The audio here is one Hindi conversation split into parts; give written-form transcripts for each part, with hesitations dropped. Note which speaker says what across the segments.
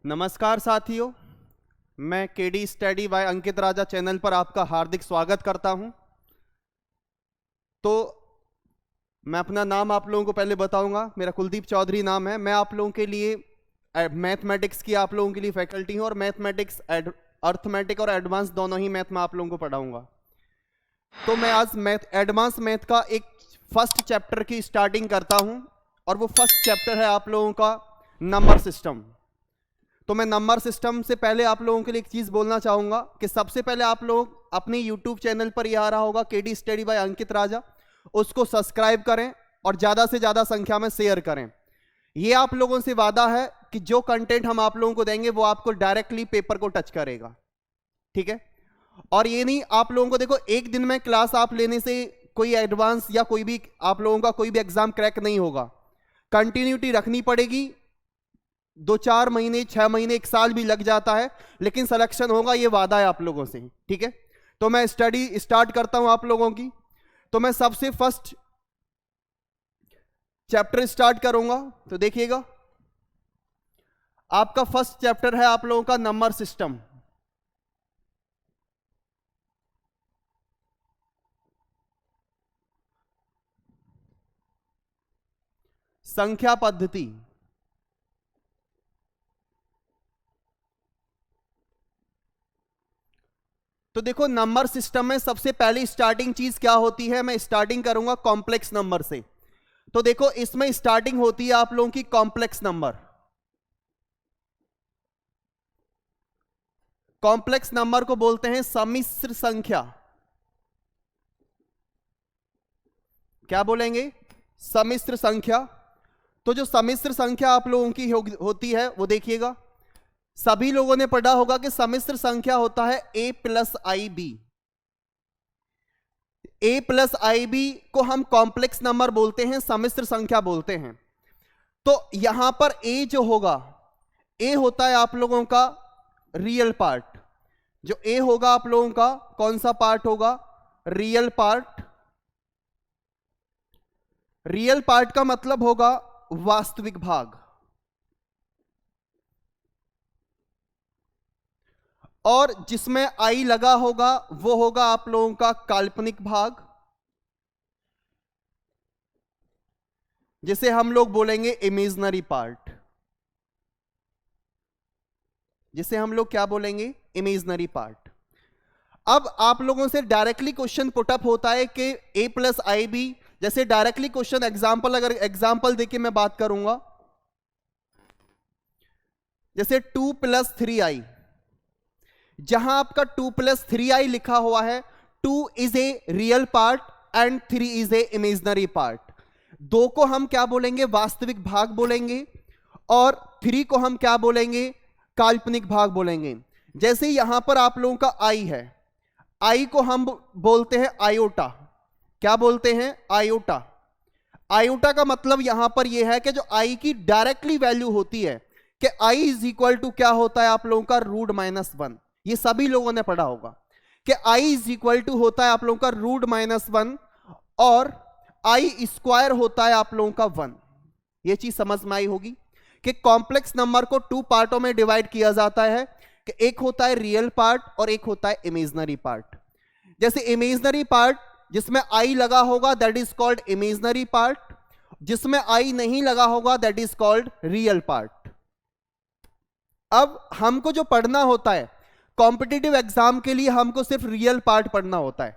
Speaker 1: नमस्कार साथियों, मैं केडी स्टडी बाय अंकित राजा चैनल पर आपका हार्दिक स्वागत करता हूं। तो मैं अपना नाम आप लोगों को पहले बताऊंगा। मेरा कुलदीप चौधरी नाम है। मैं आप लोगों के लिए मैथमेटिक्स की आप लोगों के लिए फैकल्टी हूं और मैथमेटिक्स अर्थमेटिक और एडवांस दोनों ही मैथ में आप लोगों को पढ़ाऊंगा। तो मैं आज एडवांस मैथ का एक फर्स्ट चैप्टर की स्टार्टिंग करता हूं और वो फर्स्ट चैप्टर है आप लोगों का नंबर सिस्टम। तो मैं नंबर सिस्टम से पहले आप लोगों के लिए एक चीज बोलना चाहूंगा कि सबसे पहले आप लोग अपने YouTube चैनल पर यह आ रहा होगा केडी स्टडी बाय अंकित राजा, उसको सब्सक्राइब करें और ज्यादा से ज्यादा संख्या में शेयर करें। ये आप लोगों से वादा है कि जो कंटेंट हम आप लोगों को देंगे वो आपको डायरेक्टली पेपर को टच करेगा, ठीक है। और ये नहीं आप लोगों को, देखो एक दिन में क्लास आप लेने से कोई एडवांस या कोई भी आप लोगों का कोई भी एग्जाम क्रैक नहीं होगा। कंटिन्यूटी रखनी पड़ेगी। 2-4 महीने, 6 महीने, 1 साल भी लग जाता है, लेकिन सिलेक्शन होगा, ये वादा है आप लोगों से, ठीक है। तो मैं स्टडी स्टार्ट करता हूं आप लोगों की। तो मैं सबसे फर्स्ट चैप्टर स्टार्ट करूंगा। तो देखिएगा, आपका फर्स्ट चैप्टर है आप लोगों का नंबर सिस्टम। संख्या पद्धति। तो देखो, नंबर सिस्टम में सबसे पहली स्टार्टिंग चीज क्या होती है, मैं स्टार्टिंग करूंगा कॉम्प्लेक्स नंबर से। तो देखो, इसमें स्टार्टिंग होती है आप लोगों की कॉम्प्लेक्स नंबर। कॉम्प्लेक्स नंबर को बोलते हैं सम्मिश्र संख्या। क्या बोलेंगे? सम्मिश्र संख्या। तो जो सम्मिश्र संख्या आप लोगों की होती है वो देखिएगा, सभी लोगों ने पढ़ा होगा कि सम्मिश्र संख्या होता है a plus I B. a plus I B को हम कॉम्प्लेक्स नंबर बोलते हैं, सम्मिश्र संख्या बोलते हैं। तो यहां पर a जो होगा, a होता है आप लोगों का रियल पार्ट। जो a होगा आप लोगों का कौन सा पार्ट होगा? Real part. रियल पार्ट का मतलब होगा वास्तविक भाग। और जिसमें आई लगा होगा वो होगा आप लोगों का काल्पनिक भाग, जिसे हम लोग बोलेंगे इमेजिनरी पार्ट। जिसे हम लोग क्या बोलेंगे? Imaginary part. अब आप लोगों से डायरेक्टली क्वेश्चन पुटअप होता है कि a प्लस आई बी, जैसे डायरेक्टली क्वेश्चन एग्जाम्पल, अगर एग्जाम्पल देके मैं बात करूंगा, जैसे 2 प्लस 3i, जहां आपका 2 प्लस 3i लिखा हुआ है, 2 is a real part and 3 is a imaginary part. 2 को हम क्या बोलेंगे? वास्तविक भाग बोलेंगे, और 3 को हम क्या बोलेंगे? काल्पनिक भाग बोलेंगे। जैसे यहां पर आप लोगों का i है, i को हम बोलते हैं आयोटा। क्या बोलते हैं? आयोटा। आयोटा का मतलब यहां पर यह है कि जो i की डायरेक्टली वैल्यू होती है कि i इज इक्वल टू क्या होता है आप लोगों का? Root minus 1। ये सभी लोगों ने पढ़ा होगा कि i इज इक्वल टू होता है आप लोगों का रूट माइनस 1 और i स्क्वायर होता है आप लोगों का 1। ये चीज समझ में आई होगी कि कॉम्प्लेक्स नंबर को 2 पार्टों में डिवाइड किया जाता है, कि एक होता है रियल पार्ट और एक होता है इमेजिनरी पार्ट। जैसे इमेजिनरी पार्ट जिसमें i लगा होगा that is called imaginary part, जिसमें i नहीं लगा होगा that is called real part. अब हमको जो पढ़ना होता है कॉम्पिटिटिव एग्जाम के लिए, हमको सिर्फ रियल पार्ट पढ़ना होता है,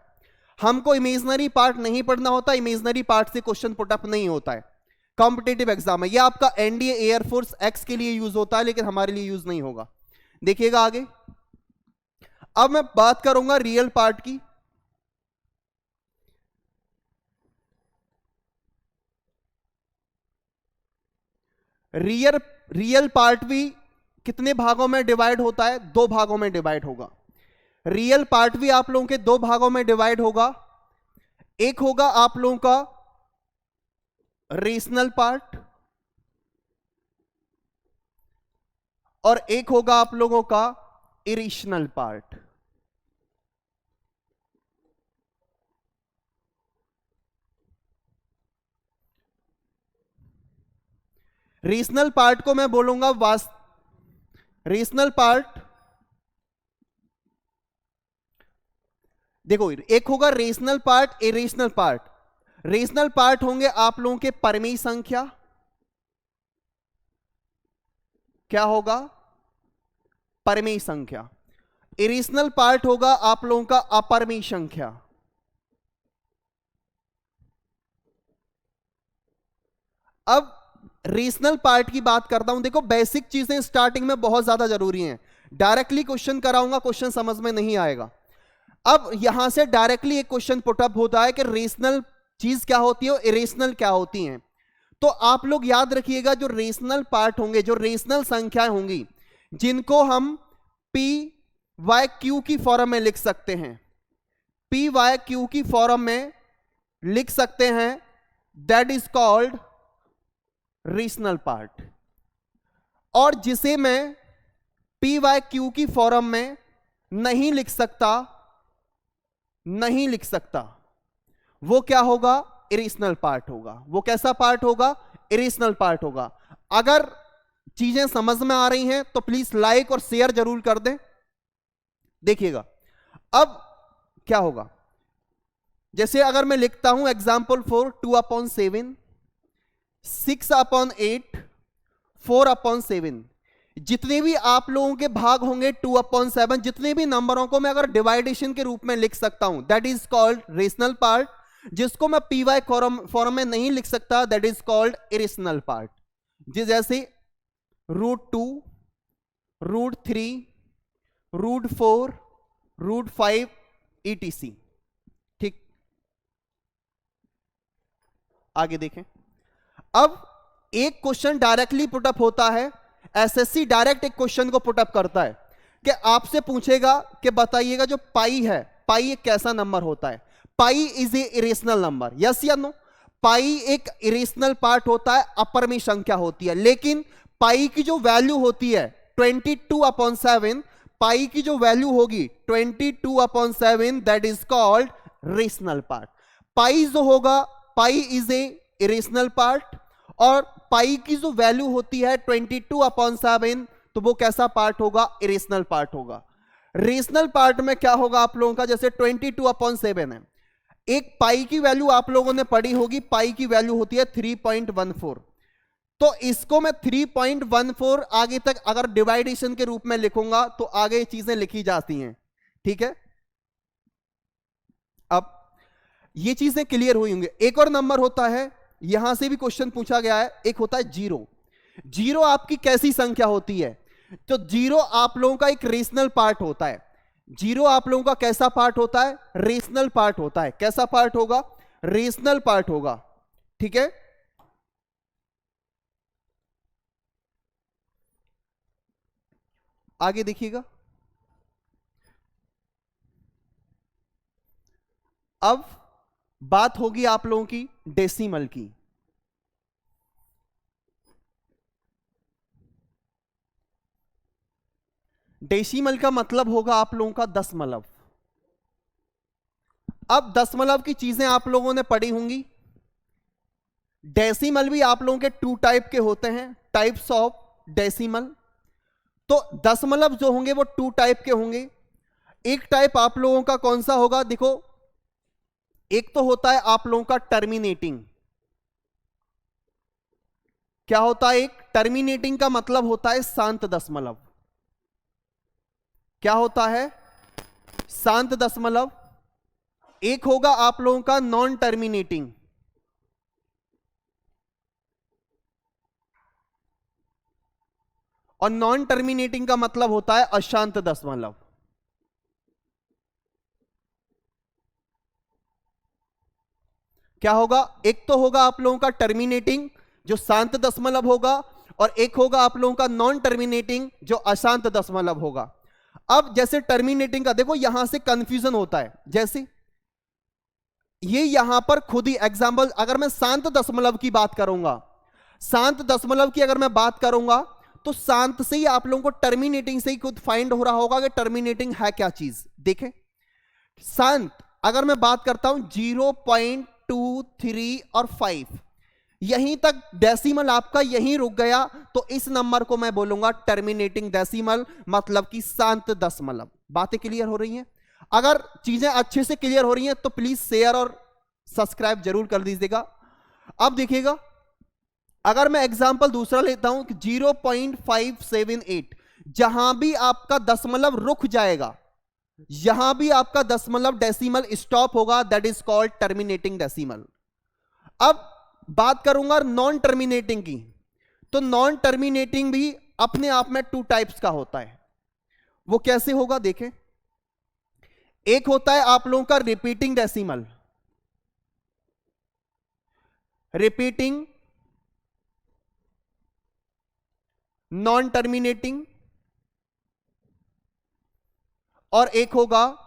Speaker 1: हमको इमेजिनरी पार्ट नहीं पढ़ना होता। इमेजिनरी पार्ट से क्वेश्चन पुटअप नहीं होता है कॉम्पिटिटिव एग्जाम में। यह आपका एनडीए एयरफोर्स एक्स के लिए यूज होता है, लेकिन हमारे लिए यूज नहीं होगा। देखिएगा आगे। अब मैं बात करूंगा रियल पार्ट की। रियल पार्ट भी कितने भागों में डिवाइड होता है? 2 भागों में डिवाइड होगा। रियल पार्ट भी आप लोगों के 2 भागों में डिवाइड होगा। एक होगा आप लोगों का रेशनल पार्ट और एक होगा आप लोगों का इरेशनल पार्ट। रीजनल पार्ट को मैं बोलूंगा रेशनल पार्ट, देखो एक होगा rational part, irrational part. Rational part होंगे आप लोगों के परिमेय संख्या, क्या होगा, परिमेय संख्या। इरेशनल पार्ट होगा आप लोगों का अपरिमेय संख्या। अब रेशनल पार्ट की बात करता हूं। देखो बेसिक चीजें स्टार्टिंग में बहुत ज्यादा जरूरी हैं। डायरेक्टली क्वेश्चन कराऊंगा, क्वेश्चन समझ में नहीं आएगा। अब यहां से डायरेक्टली एक क्वेश्चन पुटअप होता है कि रेशनल चीज क्या होती है और इरेशनल क्या होती हैं। तो आप लोग याद रखिएगा, जो रेशनल पार्ट होंगे, जो रेशनल संख्याएं होंगी, जिनको हम पी वाई क्यू की फॉर्म में लिख सकते हैं, पी वाई क्यू की फॉर्म में लिख सकते हैं, that is called rational part. और जिसे मैं पी वाई क्यू की फॉर्म में नहीं लिख सकता, नहीं लिख सकता, वो क्या होगा, इरेशनल पार्ट होगा। वो कैसा पार्ट होगा, इरेशनल पार्ट होगा। अगर चीजें समझ में आ रही हैं तो प्लीज लाइक और शेयर जरूर कर दें। देखिएगा अब क्या होगा, जैसे अगर मैं लिखता हूं एग्जाम्पल 4, 2/7, 6/8, 4/7, जितने भी आप लोगों के भाग होंगे 2/7, जितने भी नंबरों को मैं अगर डिवाइडेशन के रूप में लिख सकता हूं, that is called rational part. जिसको मैं पी वाई फॉर्म में नहीं लिख सकता, that is called irrational part. जैसे √2, √3, √4, √5 etc। ठीक, आगे देखें। अब एक क्वेश्चन डायरेक्टली पुटअप होता है, एसएससी डायरेक्ट एक क्वेश्चन को पुटअप करता है कि आपसे पूछेगा कि बताइएगा जो पाई है, पाई एक कैसा नंबर होता है। पाई is a irrational number, yes या नो। पाई एक इरेशनल पार्ट होता है, अपरिमेय संख्या होती है। लेकिन पाई की जो वैल्यू होती है 22/7, पाई की जो वैल्यू होगी 22/7, that is called rational part. Pi जो होगा, pi is a irrational part, और पाई की जो वैल्यू होती है 22/7, तो वो कैसा पार्ट होगा, इरेशनल पार्ट होगा। रेशनल पार्ट में क्या होगा आप लोगों का, जैसे 22/7 है, एक पाई की वैल्यू आप लोगों ने पढ़ी होगी, पाई की वैल्यू होती है 3.14। तो इसको मैं 3.14 आगे तक अगर डिवाइडेशन के रूप में लिखूंगा तो आगे चीजें लिखी जाती हैं, ठीक है। अब ये चीजें क्लियर हुई होंगी। एक और नंबर होता है, यहां से भी क्वेश्चन पूछा गया है, एक होता है जीरो। जीरो आपकी कैसी संख्या होती है, तो जीरो आप लोगों का एक रेशनल पार्ट होता है। जीरो आप लोगों का कैसा पार्ट होता है, रेशनल पार्ट होता है। कैसा पार्ट होगा, रेशनल पार्ट होगा, ठीक है। आगे देखिएगा। अब बात होगी आप लोगों की डेसिमल की। डेसिमल का मतलब होगा आप लोगों का दशमलव। अब दशमलव की चीजें आप लोगों ने पढ़ी होंगी। डेसिमल भी आप लोगों के 2 टाइप के होते हैं, टाइप्स ऑफ डेसिमल। तो दशमलव जो होंगे वो 2 टाइप के होंगे। एक टाइप आप लोगों का कौन सा होगा, देखो एक तो होता है आप लोगों का टर्मिनेटिंग। क्या होता है, एक टर्मिनेटिंग का मतलब होता है शांत दशमलव। क्या होता है, शांत दशमलव। एक होगा आप लोगों का नॉन टर्मिनेटिंग। और नॉन टर्मिनेटिंग का मतलब होता है अशांत दशमलव। क्या होगा, एक तो होगा आप लोगों का टर्मिनेटिंग जो शांत दशमलव होगा, और एक होगा आप लोगों का नॉन टर्मिनेटिंग जो अशांत दशमलव होगा। अब जैसे टर्मिनेटिंग का देखो, यहां से कंफ्यूजन होता है। जैसे ये यहां पर खुद ही एग्जांपल, अगर मैं शांत दशमलव की बात करूंगा, शांत दशमलव की अगर मैं बात करूंगा, तो शांत से ही आप लोगों को टर्मिनेटिंग से ही खुद फाइंड हो रहा होगा कि टर्मिनेटिंग है क्या चीज। देखें, शांत अगर मैं बात करता हूं 0.2, 3 और 5, यहीं तक डेसिमल आपका यहीं रुक गया, तो इस नंबर को मैं बोलूंगा टर्मिनेटिंग डेसिमल, मतलब कि शांत दशमलव। बातें क्लियर हो रही हैं? अगर चीजें अच्छे से क्लियर हो रही हैं तो प्लीज शेयर और सब्सक्राइब जरूर कर दीजिएगा। अब देखिएगा, अगर मैं एग्जांपल दूसरा लेता हूं कि 0.578, जहां भी आपका दशमलव रुक जाएगा, यहां भी आपका दशमलव डेसिमल स्टॉप होगा, that is called terminating decimal. अब बात करूंगा नॉन टर्मिनेटिंग की, तो नॉन टर्मिनेटिंग भी अपने आप में 2 टाइप्स का होता है। वो कैसे होगा देखें। एक होता है आप लोगों का repeating decimal, repeating non terminating, और एक होगा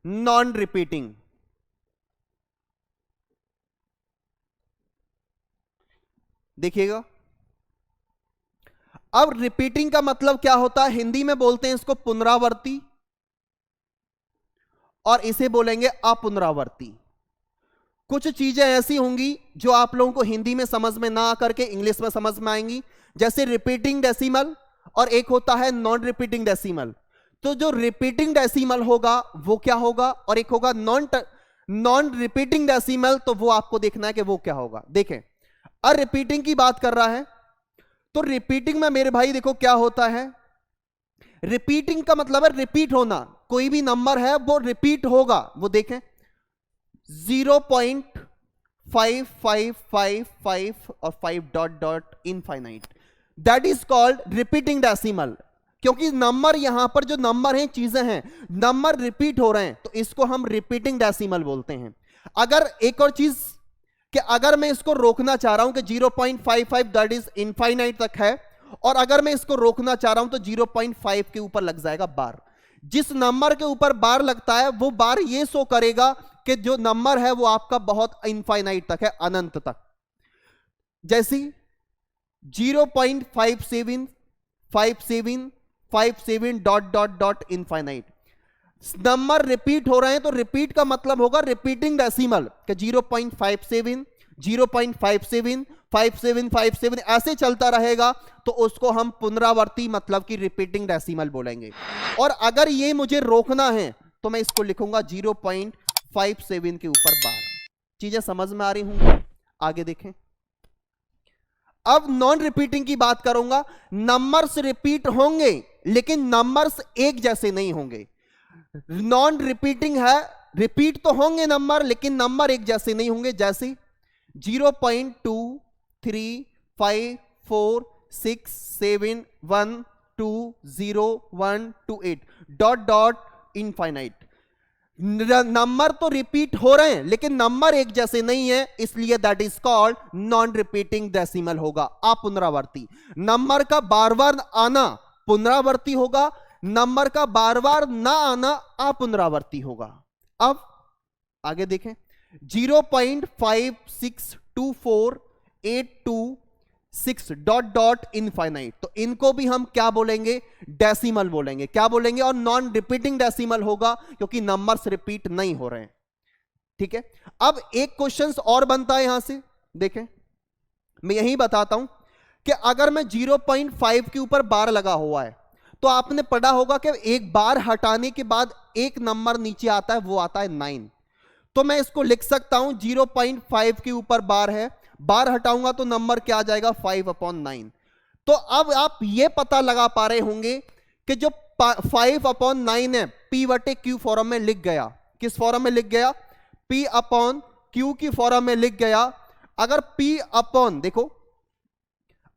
Speaker 1: नॉन रिपीटिंग। देखिएगा, अब रिपीटिंग का मतलब क्या होता है, हिंदी में बोलते हैं इसको पुनरावर्ती, और इसे बोलेंगे अपुनरावर्ती। कुछ चीजें ऐसी होंगी जो आप लोगों को हिंदी में समझ में ना आकर के इंग्लिश में समझ में आएंगी, जैसे रिपीटिंग डेसिमल, और एक होता है नॉन रिपीटिंग डेसिमल। तो जो रिपीटिंग डेसिमल होगा वो क्या होगा, और एक होगा नॉन रिपीटिंग डेसिमल, तो वो आपको देखना है कि वो क्या होगा। देखें, अब रिपीटिंग की बात कर रहा है, तो रिपीटिंग में मेरे भाई देखो क्या होता है। रिपीटिंग का मतलब है रिपीट होना, कोई भी नंबर है वो रिपीट होगा। वो देखें 0.5555 और 5 dot dot infinite, that is called repeating decimal. क्योंकि नंबर यहां पर जो नंबर हैं, चीजें हैं, नंबर रिपीट हो रहे हैं, तो इसको हम रिपीटिंग डेसिमल बोलते हैं। अगर एक और चीज कि अगर मैं इसको रोकना चाह रहा हूं कि 0.55 दैट इज इनफाइनाइट तक है, और अगर मैं इसको रोकना चाह रहा हूं तो 0.5 के ऊपर लग जाएगा बार। जिस नंबर के ऊपर बार लगता है वो बार ये शो करेगा कि जो नंबर है वो आपका बहुत इनफाइनाइट तक है, अनंत तक। जैसी 0.575757 dot dot dot infinite, number repeat हो रहे हैं, तो रिपीट का मतलब होगा रिपीटिंग डेसिमल कि 0.57 0.57 5757 ऐसे चलता रहेगा, तो उसको हम पुनरावर्ती मतलब कि रिपीटिंग डेसिमल बोलेंगे। और अगर ये मुझे रोकना है तो मैं इसको लिखूंगा 0.57 के ऊपर बार। चीजें समझ में आ रही होंगी? आगे देखें। अब नॉन रिपीटिंग की बात करूंगा। नंबर्स रिपीट होंगे लेकिन नंबर्स एक जैसे नहीं होंगे। नॉन रिपीटिंग है, रिपीट तो होंगे नंबर लेकिन नंबर एक जैसे नहीं होंगे। जैसे 0.23546712012 डॉट डॉट इनफाइनाइट। नंबर तो रिपीट हो रहे हैं लेकिन नंबर एक जैसे नहीं है, इसलिए that is called non repeating decimal होगा, अपुनरावर्ती। नंबर का बार बार आना पुनरावर्ती होगा, नंबर का बार बार ना आना अपुनरावर्ती होगा। अब आगे देखें 0.562482 डॉट डॉट इनफाइनाइट, तो इनको भी हम क्या बोलेंगे? डेसिमल बोलेंगे। क्या बोलेंगे? और नॉन रिपीटिंग डेसिमल होगा क्योंकि नंबर्स रिपीट नहीं हो रहे हैं। ठीक है, अब एक क्वेश्चन और बनता है यहां से। देखें, मैं यही बताता हूं कि अगर मैं 0.5 के ऊपर बार लगा हुआ है तो आपने पढ़ा होगा कि एक बार हटाने के बाद एक नंबर नीचे आता है, वो आता है 9। तो मैं इसको लिख सकता हूं 0.5 के ऊपर बार है, बार हटाऊंगा तो नंबर क्या आ जाएगा? 5/9। तो अब आप ये पता लगा पा रहे होंगे कि जो 5/9 है P/Q फॉर्म में लिख गया। किस फॉर्म में लिख गया? P/Q की फॉर्म में लिख गया। अगर देखो,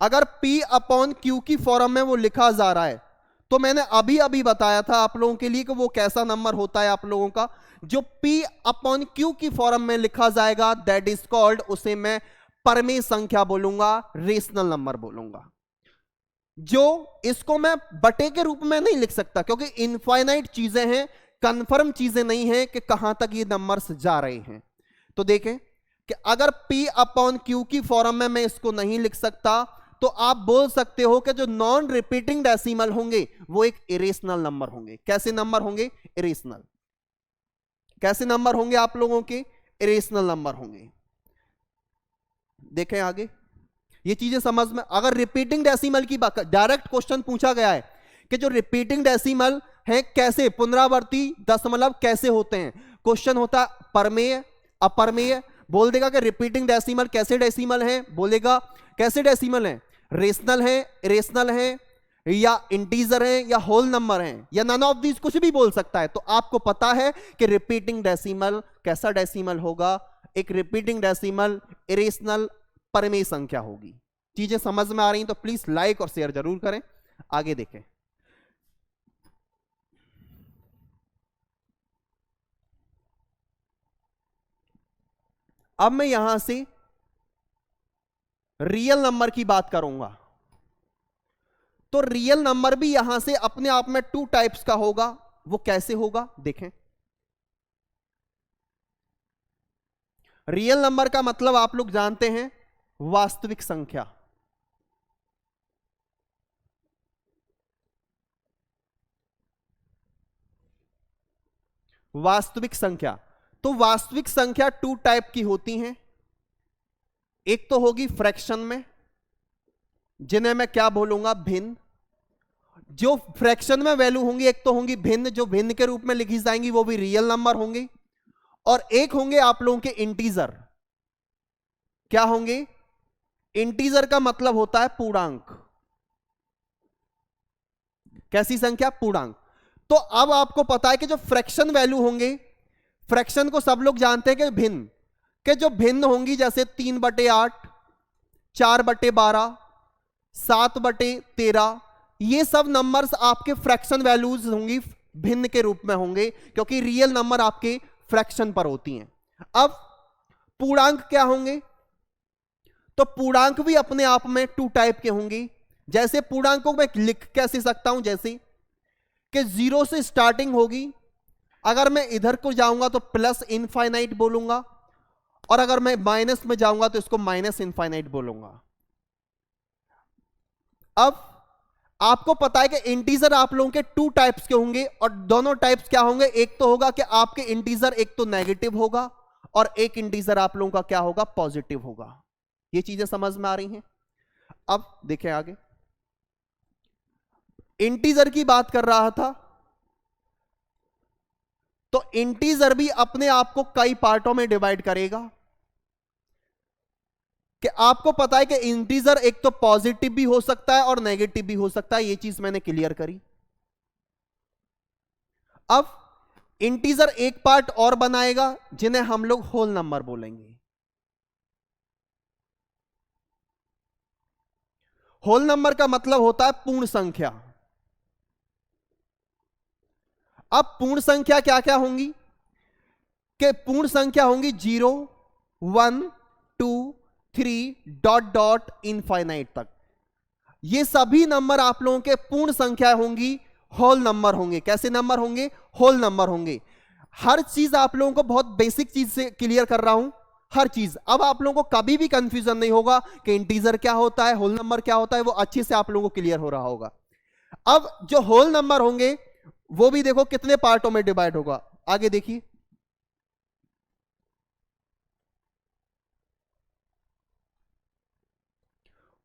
Speaker 1: अगर P/Q की फॉर्म में वो लिखा जा रहा है तो मैंने अभी अभी बताया था आप लोगों के लिए कि वो कैसा नंबर होता है आप लोगों का। जो P/Q की फॉर्म में लिखा जाएगा दैट इज कॉल्ड, उसे मैं परमेय संख्या बोलूंगा, रेशनल नंबर बोलूंगा। जो इसको मैं बटे के रूप में नहीं लिख सकता क्योंकि इनफाइनाइट चीजें हैं, कंफर्म चीजें नहीं है कि कहां तक ये नंबर्स जा रहे हैं। तो देखें कि अगर P/Q की फॉर्म में मैं इसको नहीं लिख सकता तो आप बोल सकते हो कि जो नॉन रिपीटिंग डेसिमल होंगे वो एक इरेशनल नंबर होंगे। कैसे नंबर होंगे? इरेशनल। कैसे नंबर होंगे आप लोगों के? इरेशनल नंबर होंगे। देखें आगे, ये चीजें समझ में। अगर रिपीटिंग डेसिमल की बात, डायरेक्ट क्वेश्चन पूछा गया है कि जो रिपीटिंग डेसिमल है कैसे, पुनरावर्ती दशमलव कैसे होते हैं, क्वेश्चन होता है परमेय अपरमेय, बोल देगा कि रिपीटिंग डेसिमल कैसे डेसिमल है, बोलेगा कैसे डेसिमल है, रेशनल है, इरेशनल है, या इंटीजर है, या होल नंबर है, या नन ऑफ दीज, कुछ भी बोल सकता है। तो आपको पता है कि रिपीटिंग डेसिमल कैसा डेसिमल होगा, एक रिपीटिंग डेसिमल इरेशनल परमेय संख्या होगी। चीजें समझ में आ रही तो प्लीज लाइक और शेयर जरूर करें। आगे देखें, अब मैं यहां से रियल नंबर की बात करूंगा। तो रियल नंबर भी यहां से अपने आप में टू टाइप्स का होगा। वो कैसे होगा देखें। रियल नंबर का मतलब आप लोग जानते हैं, वास्तविक संख्या। वास्तविक संख्या, तो वास्तविक संख्या टू टाइप की होती हैं। एक तो होगी फ्रैक्शन में, जिन्हें मैं क्या बोलूंगा, भिन्न। जो फ्रैक्शन में वैल्यू होंगी, एक तो होंगी भिन्न, जो भिन्न के रूप में लिखी जाएंगी, वो भी रियल नंबर होंगे। और एक होंगे आप लोगों के इंटीजर। क्या होंगे? इंटीजर का मतलब होता है पूर्णांक। कैसी संख्या? पूर्णांक। तो अब आपको पता है कि जो फ्रैक्शन वैल्यू होंगे, फ्रैक्शन को सब लोग जानते हैं कि भिन्न, कि जो भिन्न होंगी, जैसे 3/8, 4/12, 7/13, ये सब नंबर्स आपके फ्रैक्शन वैल्यूज होंगी, भिन्न के रूप में होंगे, क्योंकि रियल नंबर आपके फ्रैक्शन पर होती हैं। अब पूर्णांक क्या होंगे? तो पूर्णांक भी अपने आप में टू टाइप के होंगे। जैसे पूर्णांक को मैं लिख कैसे सकता हूं, जैसे कि 0 से स्टार्टिंग होगी, अगर मैं इधर को जाऊंगा तो प्लस इनफाइनाइट बोलूंगा, और अगर मैं माइनस में जाऊंगा तो इसको माइनस इनफाइनाइट बोलूंगा। अब आपको पता है कि इंटीजर आप लोगों के टू टाइप्स के होंगे, और दोनों टाइप्स क्या होंगे? एक तो होगा कि आपके इंटीजर एक तो नेगेटिव होगा, और एक इंटीजर आप लोगों का क्या होगा? पॉजिटिव होगा। ये चीजें समझ में आ रही हैं? अब देखें आगे, इंटीजर की बात कर रहा था। तो इंटीजर भी अपने आप को कई पार्टों में डिवाइड करेगा। कि आपको पता है कि इंटीजर एक तो पॉजिटिव भी हो सकता है और नेगेटिव भी हो सकता है, ये चीज मैंने क्लियर करी। अब इंटीजर एक पार्ट और बनाएगा, जिन्हें हम लोग होल नंबर बोलेंगे। होल नंबर का मतलब होता है पूर्ण संख्या। अब पूर्ण संख्या क्या क्या होंगी? कि पूर्ण संख्या होंगी 0, 1, 2, 3 डॉट डॉट इनफाइनाइट तक। ये सभी नंबर आप लोगों के पूर्ण संख्या होंगी, होल नंबर होंगे। कैसे नंबर होंगे? होल नंबर होंगे। हर चीज आप लोगों को बहुत बेसिक चीज से क्लियर कर रहा हूं, हर चीज। अब आप लोगों को कभी भी कंफ्यूजन नहीं होगा कि इंटीजर क्या होता है, होल नंबर क्या होता है, वो अच्छे से आप लोगों को क्लियर हो रहा होगा। अब जो होल नंबर होंगे, वो भी देखो कितने पार्टों में डिवाइड होगा। आगे देखिए,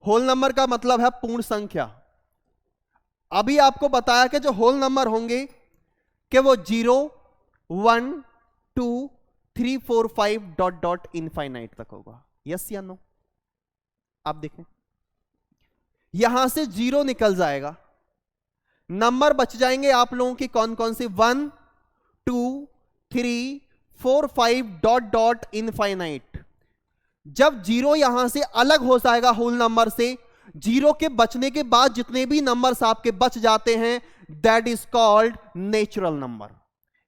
Speaker 1: होल नंबर का मतलब है पूर्ण संख्या। अभी आपको बताया कि जो होल नंबर होंगे कि वो 0, 1, 2, 3, 4, 5 डॉट डॉट इनफाइनाइट तक होगा। यस या नो? आप देखें, यहां से 0 निकल जाएगा, नंबर बच जाएंगे आप लोगों की कौन कौन से? 1, 2, 3, 4, 5 डॉट डॉट इनफाइनाइट। जब 0 यहां से अलग हो जाएगा होल नंबर से, 0 के बचने के बाद जितने भी नंबर्स आपके बच जाते हैं, that is called natural number.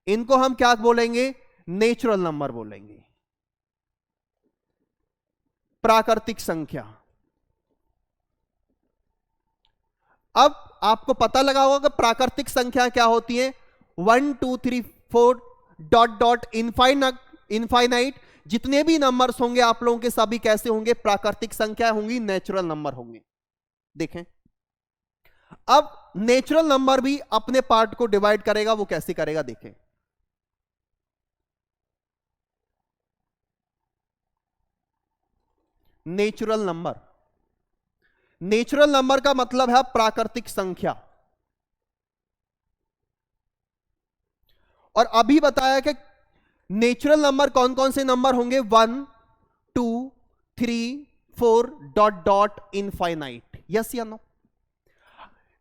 Speaker 1: इनको हम क्या बोलेंगे? नेचुरल नंबर बोलेंगे, प्राकृतिक संख्या। अब आपको पता लगा होगा कि प्राकृतिक संख्या क्या होती है। 1, 2, 3, 4 डॉट डॉट इनफाइनाइट जितने भी नंबर्स होंगे आप लोगों के सभी कैसे होंगे? प्राकृतिक संख्या होंगी, नेचुरल नंबर होंगे। देखें, अब नेचुरल नंबर भी अपने पार्ट को डिवाइड करेगा। वो कैसे करेगा देखें। Natural number. नेचुरल नंबर का मतलब है प्राकृतिक संख्या। और अभी बताया कि नेचुरल नंबर कौन कौन से नंबर होंगे, 1 2 3 4 डॉट डॉट इनफाइनाइट, यस या नो।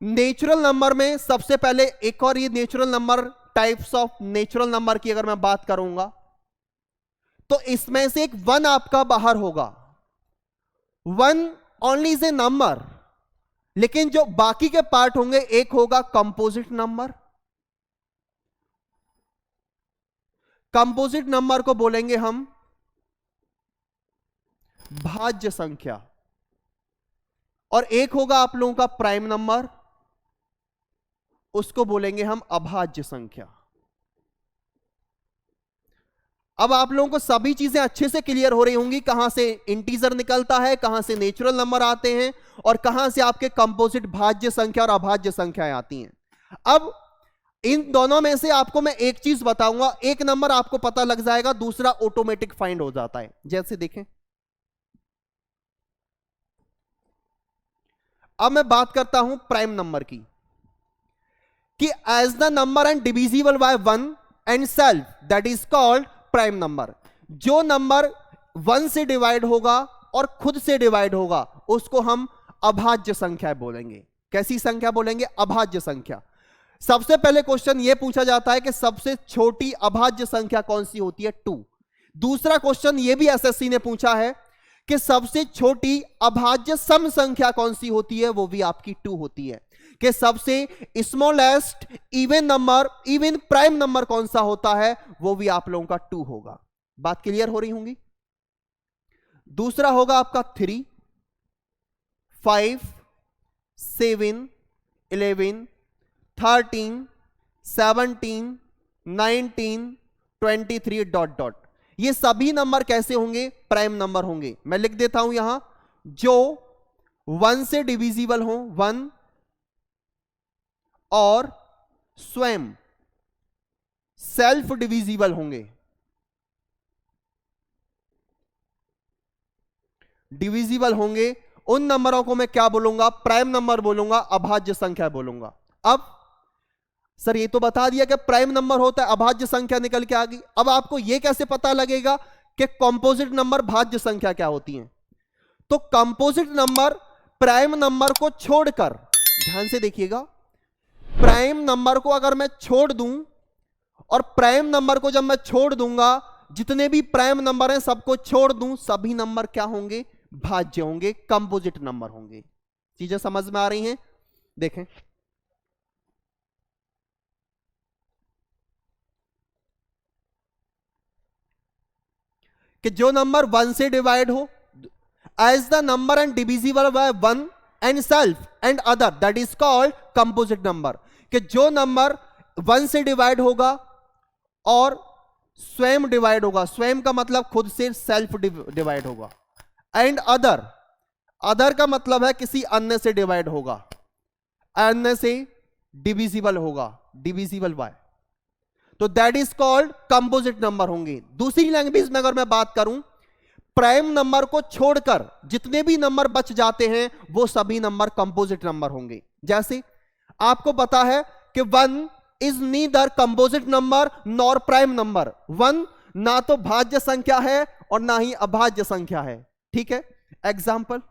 Speaker 1: नेचुरल नंबर में सबसे पहले एक और, ये natural number, types of natural number की अगर मैं बात करूंगा तो इसमें से एक 1 आपका बाहर होगा। 1 ओनली इज ए नंबर, लेकिन जो बाकी के पार्ट होंगे, एक होगा कंपोजिट नंबर। कंपोजिट नंबर को बोलेंगे हम भाज्य संख्या, और एक होगा आप लोगों का प्राइम नंबर, उसको बोलेंगे हम अभाज्य संख्या। अब आप लोगों को सभी चीजें अच्छे से क्लियर हो रही होंगी, कहां से इंटीजर निकलता है, कहां से नेचुरल नंबर आते हैं, और कहां से आपके कंपोजिट भाज्य संख्या और अभाज्य संख्याएं आती हैं। अब इन दोनों में से आपको मैं एक चीज बताऊंगा, एक नंबर आपको पता लग जाएगा, दूसरा ऑटोमेटिक फाइंड हो जाता है। जैसे देखें, अब मैं बात करता हूं प्राइम नंबर की, कि as the number and divisible by 1 and self, that is called prime number. जो नंबर 1 से डिवाइड होगा और खुद से डिवाइड होगा, उसको हम अभाज्य संख्या बोलेंगे। कैसी संख्या बोलेंगे? अभाज्य संख्या। सबसे पहले क्वेश्चन यह पूछा जाता है कि सबसे छोटी अभाज्य संख्या कौन सी होती है? 2। दूसरा क्वेश्चन यह भी एसएससी ने पूछा है कि सबसे छोटी अभाज्य सम संख्या कौन सी होती है? वो भी आपकी 2 होती है। कि सबसे smallest even number, even prime number कौन सा होता है? वो भी आप लोगों का 2 होगा। बात क्लियर हो रही होंगी। दूसरा होगा आपका 3, 5, 7, 11, 13, 17, 19, 23 डॉट डॉट। ये सभी नंबर कैसे होंगे? प्राइम नंबर होंगे। मैं लिख देता हूं यहां, जो 1 से डिविजिबल हो, 1, और स्वयं सेल्फ डिविजिबल होंगे। डिविजिबल होंगे, उन नंबरों को मैं क्या बोलूंगा? प्राइम नंबर बोलूंगा, अभाज्य संख्या बोलूंगा। अब सर ये तो बता दिया कि प्राइम नंबर होता है, अभाज्य संख्या निकल के आ गई। अब आपको यह कैसे पता लगेगा कि कंपोजिट नंबर भाज्य संख्या क्या होती है? तो कंपोजिट नंबर प्राइम नंबर को छोड़कर, ध्यान से देखिएगा, प्राइम नंबर को अगर मैं छोड़ दूं, और प्राइम नंबर को जब मैं छोड़ दूंगा, जितने भी प्राइम नंबर हैं सबको छोड़ दूं, सभी नंबर क्या होंगे? भाज्य होंगे, कंपोजिट नंबर होंगे। चीजें समझ में आ रही हैं? देखें, कि जो नंबर 1 से डिवाइड हो, as the number and divisible by 1 and self and other, that is called composite number. कि जो नंबर 1 से डिवाइड होगा और स्वयं डिवाइड होगा, स्वयं का मतलब खुद से, सेल्फ डिवाइड होगा, एंड अदर, अदर का मतलब है किसी अन्य से डिवाइड होगा, अन्य से डिविजिबल होगा, डिविजिबल बाय, तो that is called composite number होंगे। दूसरी लैंग्वेज में अगर मैं बात करूं, प्राइम नंबर को छोड़कर जितने भी नंबर बच जाते हैं वो सभी नंबर कंपोजिट नंबर होंगे। जैसे आपको पता है कि 1 is neither composite number nor prime number. 1 ना तो भाज्य संख्या है और ना ही अभाज्य संख्या है। ठीक है, एग्जाम्पल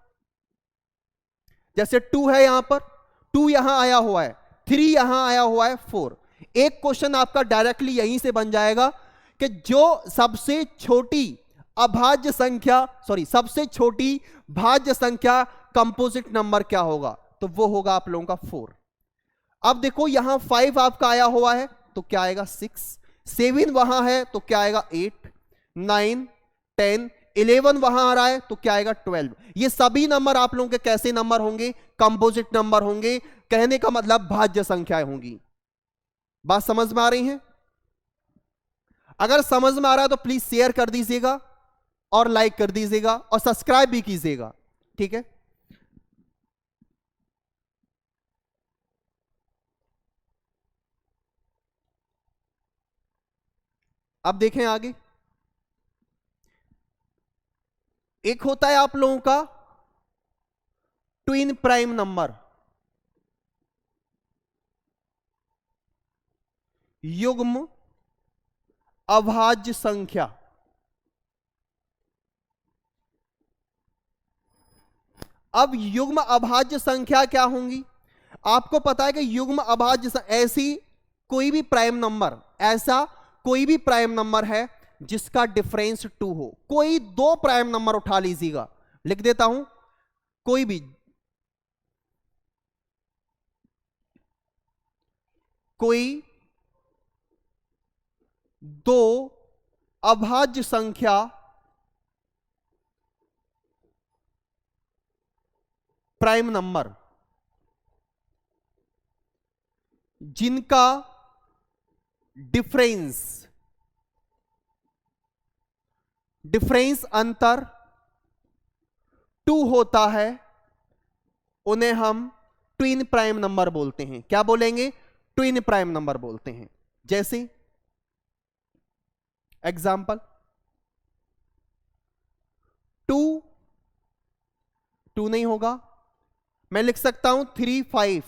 Speaker 1: जैसे 2 है, यहां पर 2 यहां आया हुआ है, 3 यहां आया हुआ है, 4। एक क्वेश्चन आपका डायरेक्टली यहीं से बन जाएगा कि जो सबसे छोटी अभाज्य संख्या, सॉरी सबसे छोटी भाज्य संख्या कंपोजिट नंबर क्या होगा? तो वो होगा आप लोगों का 4। अब देखो यहां 5 आपका आया हुआ है तो क्या आएगा? 6। 7 वहां है तो क्या आएगा? 8, 9, 10, 11 वहां आ रहा है तो क्या आएगा? 12। ये सभी नंबर आप लोगों के कैसे नंबर होंगे? कंपोजिट नंबर होंगे। कहने का मतलब भाज्य संख्याएं होंगी। बात समझ में आ रही है? अगर समझ में आ रहा है तो प्लीज शेयर कर दीजिएगा और लाइक कर दीजिएगा और सब्सक्राइब भी कीजिएगा। ठीक है, अब देखें आगे। एक होता है आप लोगों का ट्विन प्राइम नंबर, युग्म अभाज्य संख्या। अब युग्म अभाज्य संख्या क्या होंगी? आपको पता है कि युग्म अभाज्य ऐसी कोई भी प्राइम नंबर, ऐसा कोई भी प्राइम नंबर है जिसका डिफरेंस 2 हो। कोई दो प्राइम नंबर उठा लीजिएगा, लिख देता हूं, कोई भी दो अभाज्य संख्या प्राइम नंबर जिनका डिफरेंस अंतर 2 होता है, उन्हें हम ट्विन प्राइम नंबर बोलते हैं। क्या बोलेंगे? ट्विन प्राइम नंबर बोलते हैं। जैसे एग्जाम्पल 2 नहीं होगा, मैं लिख सकता हूं 3 5।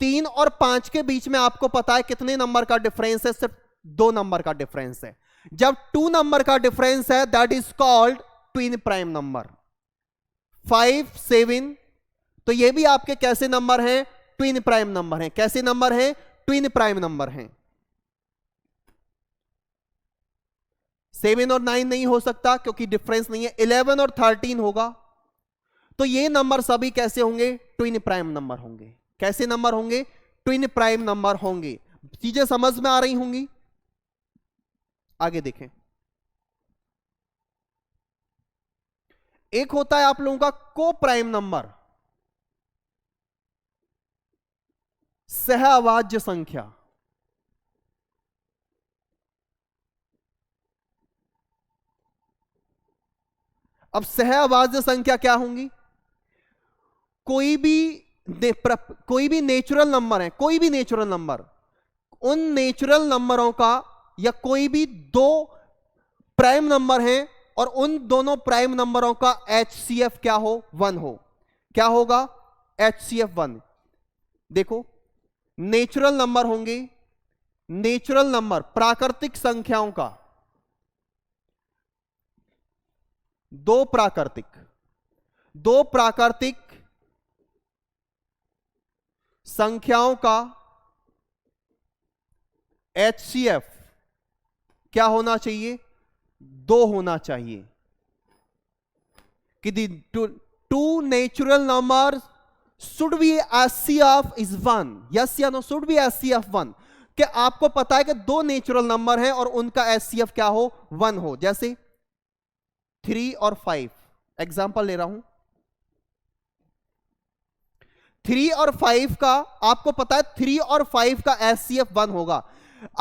Speaker 1: 3 और 5 के बीच में आपको पता है कितने नंबर का डिफरेंस है? सिर्फ 2 नंबर का डिफरेंस है। जब 2 नंबर का डिफरेंस है, that is called twin prime number. 5 7, तो ये भी आपके कैसे नंबर हैं? ट्विन प्राइम नंबर हैं। कैसे नंबर हैं? ट्विन प्राइम नंबर हैं। 7 और 9 नहीं हो सकता क्योंकि डिफरेंस नहीं है। 11 और 13 होगा। तो ये नंबर सभी कैसे होंगे? ट्विन प्राइम नंबर होंगे। कैसे नंबर होंगे? ट्विन प्राइम नंबर होंगे। चीजें समझ में आ रही होंगी? आगे देखें। एक होता है आप लोगों का को प्राइम नंबर, सहअभाज्य संख्या। अब सहअभाज्य संख्या क्या होंगी? कोई भी नेचुरल नंबर है, कोई भी नेचुरल नंबर, उन नेचुरल नंबरों का या कोई भी दो प्राइम नंबर हैं और उन दोनों प्राइम नंबरों का HCF क्या हो? 1 हो। क्या होगा? HCF 1। देखो, नेचुरल नंबर होंगे, नेचुरल नंबर प्राकृतिक संख्याओं का, दो प्राकृतिक संख्याओं का HCF क्या होना चाहिए? 2 होना चाहिए। कि two natural number should be HCF is 1। Yes या नो? Should be HCF 1। कि आपको पता है कि 2 नेचुरल नंबर हैं और उनका HCF क्या हो? 1 हो। जैसे 3 और 5, एग्जाम्पल ले रहा हूं। 3 और 5 का आपको पता है 3 और 5 का HCF 1 होगा।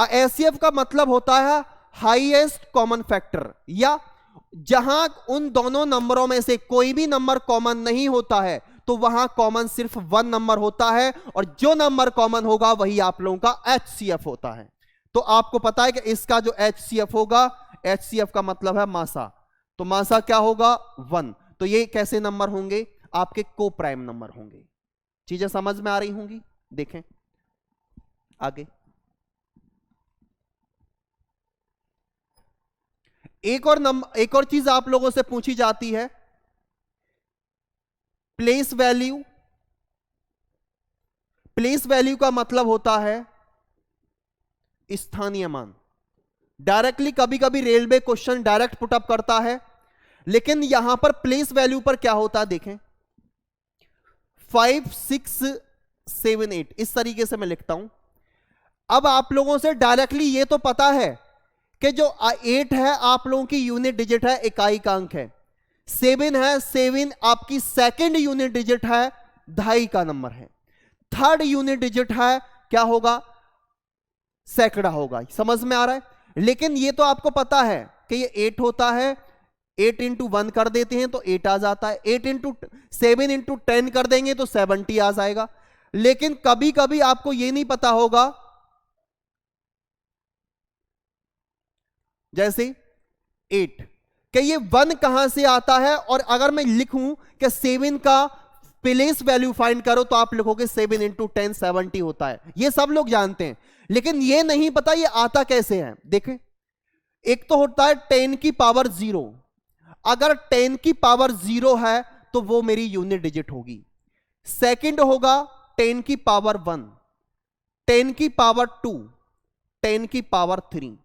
Speaker 1: HCF का मतलब होता है हाईएस्ट कॉमन फैक्टर, या जहां उन दोनों नंबरों में से कोई भी नंबर कॉमन नहीं होता है तो वहां कॉमन सिर्फ 1 नंबर होता है, और जो नंबर कॉमन होगा वही आप लोगों का HCF होता है। तो आपको पता है कि इसका जो HCF होगा, HCF का मतलब है मासा, तो मासा क्या होगा? 1। तो ये कैसे नंबर होंगे? आपके को प्राइम नंबर होंगे। चीजें समझ में आ रही होंगी? देखें आगे। एक और चीज आप लोगों से पूछी जाती है, प्लेस वैल्यू। प्लेस वैल्यू का मतलब होता है स्थानीय मान। डायरेक्टली कभी कभी रेलवे क्वेश्चन डायरेक्ट पुटअप करता है, लेकिन यहां पर प्लेस वैल्यू पर क्या होता है देखें। 5 6 7 8 इस तरीके से मैं लिखता हूं। अब आप लोगों से डायरेक्टली ये तो पता है कि जो 8 है आप लोगों की यूनिट डिजिट है, इकाई का अंक है। 7 है, 7 आपकी सेकंड यूनिट डिजिट है, दहाई का नंबर है। थर्ड यूनिट डिजिट है, क्या होगा? सैकड़ा होगा। समझ में आ रहा है? लेकिन ये तो आपको पता है कि ये 8 होता है, 8 इंटू 1 कर देते हैं तो 8 आ जाता है, 7 इंटू 10 कर देंगे तो 70 आ जाएगा। लेकिन कभी कभी आपको ये नहीं पता होगा, जैसे 8, कि ये 1 कहां से आता है, और अगर मैं लिखूं कि 7 का प्लेस वैल्यू फाइंड करो तो आप लिखोगे 7 इंटू 10 70 होता है। ये सब लोग जानते हैं, लेकिन ये नहीं पता ये आता कैसे है। देखें, एक तो होता है 10 की पावर 0, अगर 10 की पावर 0 है तो वो मेरी यूनिट डिजिट होगी। सेकंड होगा 10 की पावर 1, 10 की पावर 2, 10 की पावर 3।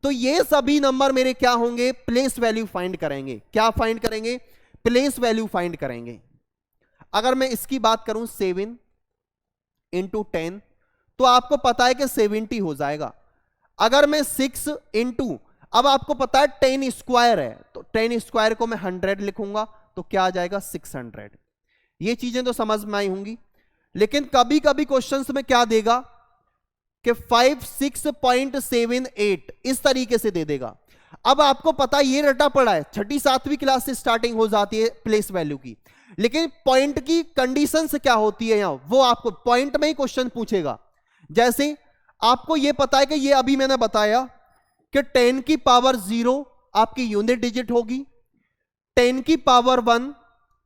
Speaker 1: तो ये सभी नंबर मेरे क्या होंगे, प्लेस वैल्यू फाइंड करेंगे। क्या फाइंड करेंगे, प्लेस वैल्यू फाइंड करेंगे। अगर मैं इसकी बात करूं 7 इंटू 10 तो आपको पता है कि 70 हो जाएगा। अगर मैं 6 इंटू, अब आपको पता है 10 स्क्वायर है, तो 10 स्क्वायर को मैं 100 लिखूंगा तो क्या आ जाएगा 600। ये चीजें तो समझ में आई होंगी। लेकिन कभी कभी क्वेश्चंस में क्या देगा कि 56.78 इस तरीके से दे देगा। अब आपको पता है ये रटा पड़ा है, 6ठी 7वीं क्लास से स्टार्टिंग हो जाती है प्लेस वैल्यू की, लेकिन पॉइंट की कंडीशंस क्या होती है यहां, वो आपको पॉइंट में ही क्वेश्चन पूछेगा। जैसे आपको ये पता है कि ये अभी मैंने बताया कि 10 की पावर 0 आपकी यूनिट डिजिट होगी, 10 की पावर 1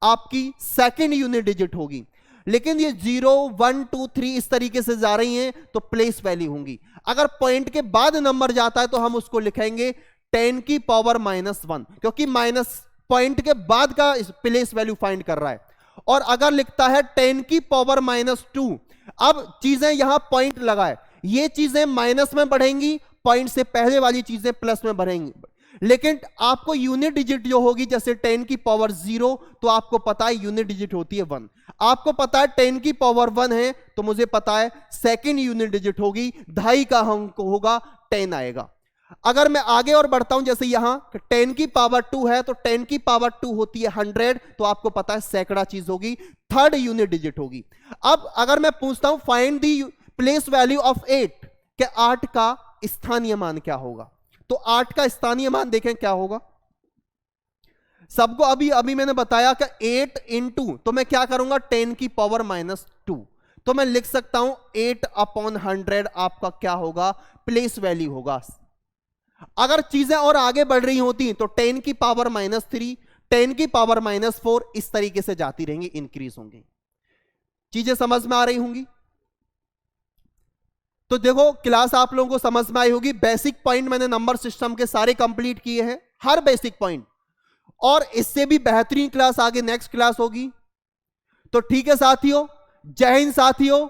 Speaker 1: आपकी सेकंड यूनिट डिजिट होगी, लेकिन ये 0 1 2 3 इस तरीके से जा रही हैं तो प्लेस वैल्यू होंगी। अगर पॉइंट के बाद नंबर जाता है तो हम उसको लिखेंगे 10 की पावर -1, क्योंकि माइनस पॉइंट के बाद का प्लेस वैल्यू फाइंड कर रहा है। और अगर लिखता है 10 की पावर -2, अब चीजें यहां पॉइंट लगाए, ये चीजें माइनस में बढ़ेंगी, पॉइंट से पहले वाली चीजें प्लस में बढ़ेंगी। लेकिन आपको यूनिट डिजिट जो होगी, जैसे 10 की पावर 0 तो आपको पता है यूनिट डिजिट होती है 1। आपको पता है 10 की पावर 1 है तो मुझे पता है सेकंड यूनिट डिजिट होगी, 2.5 का अंक होगा 10 आएगा। अगर मैं आगे और बढ़ता हूं, जैसे यहां 10 की पावर 2 है तो 10 की पावर 2 होती है 100, तो आपको पता है सैकड़ा चीज होगी, थर्ड यूनिट डिजिट होगी। अब अगर मैं पूछता हूं find the place value of 8, कि 8 का स्थानीय मान क्या होगा, तो 8 का स्थानीय मान देखें क्या होगा। सबको अभी मैंने बताया कि 8 इंटू, तो मैं क्या करूंगा 10 की पावर -2, तो मैं लिख सकता हूं 8/100 आपका क्या होगा, प्लेस वैल्यू होगा। अगर चीजें और आगे बढ़ रही होती तो 10 की पावर -3, 10 की पावर -4 इस तरीके से जाती रहेंगी, इंक्रीज होंगी। चीजें समझ में आ रही होंगी। तो देखो क्लास आप लोगों को समझ में आई होगी। बेसिक पॉइंट मैंने नंबर सिस्टम के सारे कंप्लीट किए हैं, हर बेसिक पॉइंट, और इससे भी बेहतरीन क्लास आगे नेक्स्ट क्लास होगी। तो ठीक है साथियों, जय हिंद साथियों।